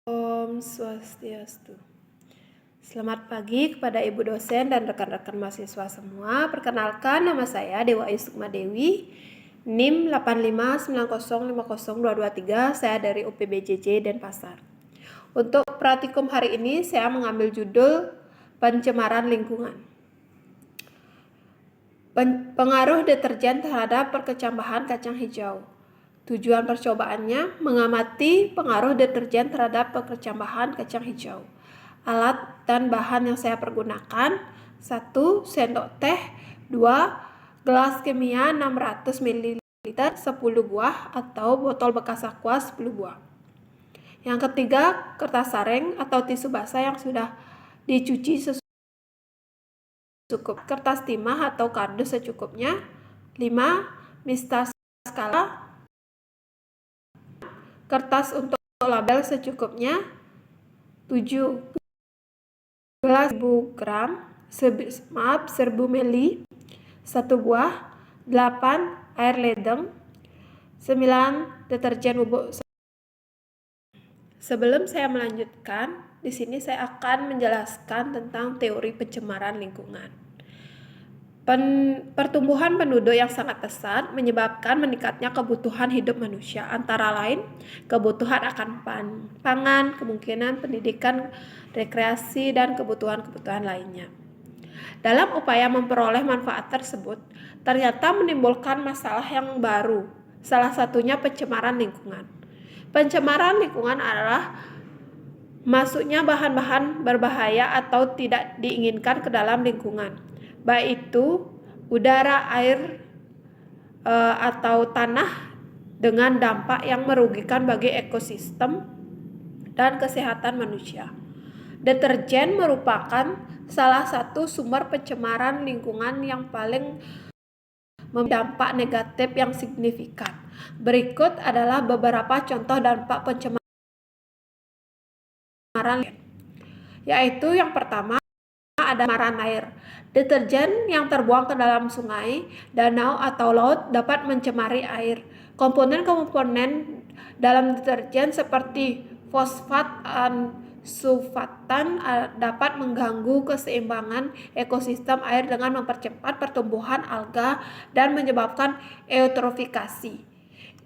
Om Swastiastu. Selamat pagi kepada Ibu dosen dan rekan-rekan mahasiswa semua. Perkenalkan, nama saya Dewa Ayu Sukma Dewi, NIM 8590502223. Saya dari UPBJJ Denpasar. Untuk praktikum hari ini saya mengambil judul pencemaran lingkungan. Pengaruh deterjen terhadap perkecambahan kacang hijau. Tujuan percobaannya mengamati pengaruh deterjen terhadap perkecambahan kacang hijau. Alat dan bahan yang saya pergunakan: 1 sendok teh, 2 gelas kimia 600 ml 10 buah atau botol bekas aqua 10 buah. Yang ketiga, kertas sareng atau tisu basah yang sudah dicuci secukupnya. Kertas timah atau kardus secukupnya. 5 mista skala. Kertas untuk label secukupnya. 7 gelas 1000 gram 1000 ml 1 buah. 8 air ledeng. 9 deterjen bubuk. Sebelum saya melanjutkan, di sini saya akan menjelaskan tentang teori pencemaran lingkungan. Pertumbuhan penduduk yang sangat pesat menyebabkan meningkatnya kebutuhan hidup manusia, antara lain kebutuhan akan pangan, kemungkinan pendidikan, rekreasi, dan kebutuhan-kebutuhan lainnya. Dalam upaya memperoleh manfaat tersebut, ternyata menimbulkan masalah yang baru, salah satunya pencemaran lingkungan. Pencemaran lingkungan adalah masuknya bahan-bahan berbahaya atau tidak diinginkan ke dalam lingkungan, baik itu udara, air, atau tanah, dengan dampak yang merugikan bagi ekosistem dan kesehatan manusia. Deterjen merupakan salah satu sumber pencemaran lingkungan yang paling berdampak negatif yang signifikan. Berikut adalah beberapa contoh dampak pencemaran, yaitu yang pertama ada pencemaran air. Deterjen yang terbuang ke dalam sungai, danau, atau laut dapat mencemari air. Komponen-komponen dalam deterjen seperti fosfat dan sulfatan dapat mengganggu keseimbangan ekosistem air dengan mempercepat pertumbuhan alga dan menyebabkan eutrofikasi.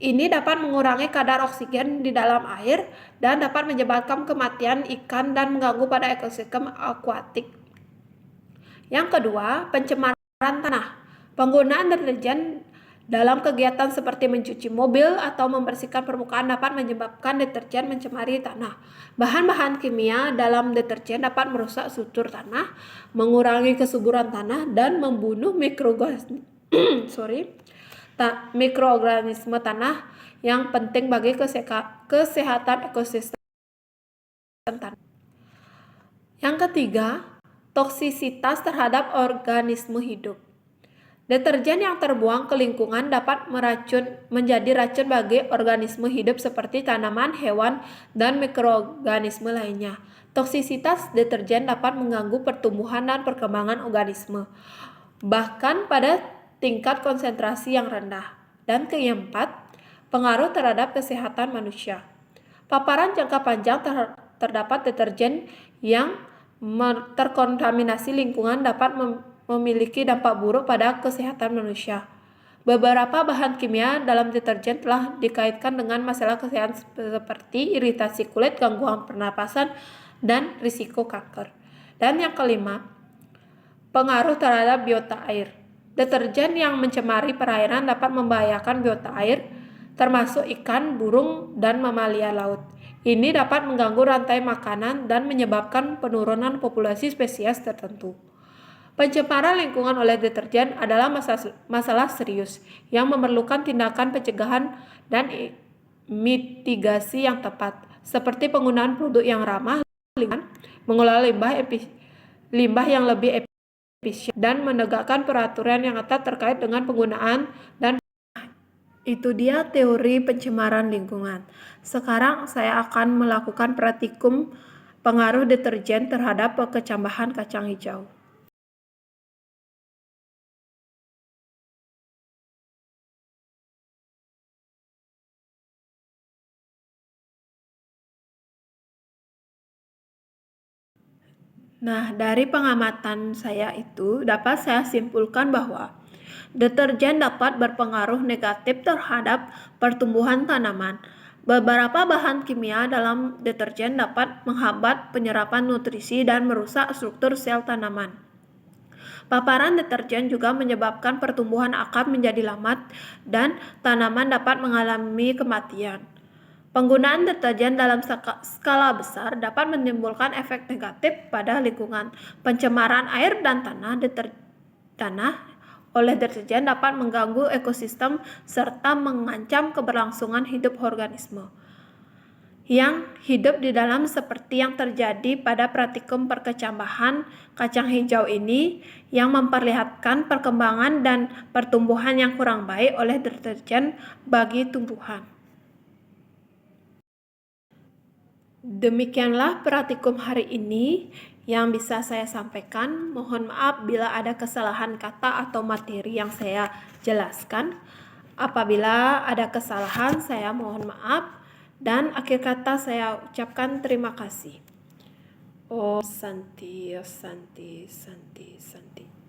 Ini dapat mengurangi kadar oksigen di dalam air dan dapat menyebabkan kematian ikan dan mengganggu pada ekosistem akuatik. Yang kedua, pencemaran tanah. Penggunaan deterjen dalam kegiatan seperti mencuci mobil atau membersihkan permukaan dapat menyebabkan deterjen mencemari tanah. Bahan-bahan kimia dalam deterjen dapat merusak struktur tanah, mengurangi kesuburan tanah, dan membunuh mikroorganisme tanah yang penting bagi kesehatan ekosistem tanah. Yang ketiga, toksisitas terhadap organisme hidup. Deterjen yang terbuang ke lingkungan dapat menjadi racun bagi organisme hidup seperti tanaman, hewan, dan mikroorganisme lainnya. Toksisitas deterjen dapat mengganggu pertumbuhan dan perkembangan organisme, bahkan pada tingkat konsentrasi yang rendah. Dan keempat, pengaruh terhadap kesehatan manusia. Paparan jangka panjang terdapat deterjen yang terkontaminasi lingkungan dapat memiliki dampak buruk pada kesehatan manusia. Beberapa bahan kimia dalam deterjen telah dikaitkan dengan masalah kesehatan seperti iritasi kulit, gangguan pernapasan, dan risiko kanker. Dan yang kelima, pengaruh terhadap biota air. Deterjen yang mencemari perairan dapat membahayakan biota air, termasuk ikan, burung, dan mamalia laut. Ini dapat mengganggu rantai makanan dan menyebabkan penurunan populasi spesies tertentu. Pencemaran lingkungan oleh deterjen adalah masalah serius yang memerlukan tindakan pencegahan dan mitigasi yang tepat, seperti penggunaan produk yang ramah lingkungan, mengelola limbah yang lebih efisien, dan menegakkan peraturan yang ketat terkait dengan penggunaan dan. Itu dia teori pencemaran lingkungan. Sekarang saya akan melakukan praktikum pengaruh deterjen terhadap perkecambahan kacang hijau. Nah, dari pengamatan saya itu dapat saya simpulkan bahwa deterjen dapat berpengaruh negatif terhadap pertumbuhan tanaman. Beberapa bahan kimia dalam deterjen dapat menghambat penyerapan nutrisi dan merusak struktur sel tanaman. Paparan deterjen juga menyebabkan pertumbuhan akar menjadi lambat dan tanaman dapat mengalami kematian. Penggunaan deterjen dalam skala besar dapat menimbulkan efek negatif pada lingkungan. Pencemaran air dan tanah oleh deterjen dapat mengganggu ekosistem serta mengancam keberlangsungan hidup organisme yang hidup di dalam, seperti yang terjadi pada praktikum perkecambahan kacang hijau ini yang memperlihatkan perkembangan dan pertumbuhan yang kurang baik oleh deterjen bagi tumbuhan. Demikianlah praktikum hari ini yang bisa saya sampaikan. Mohon maaf bila ada kesalahan kata atau materi yang saya jelaskan. Apabila ada kesalahan, saya mohon maaf. Dan akhir kata saya ucapkan terima kasih. Om Santi, Santi, Santi, Santi.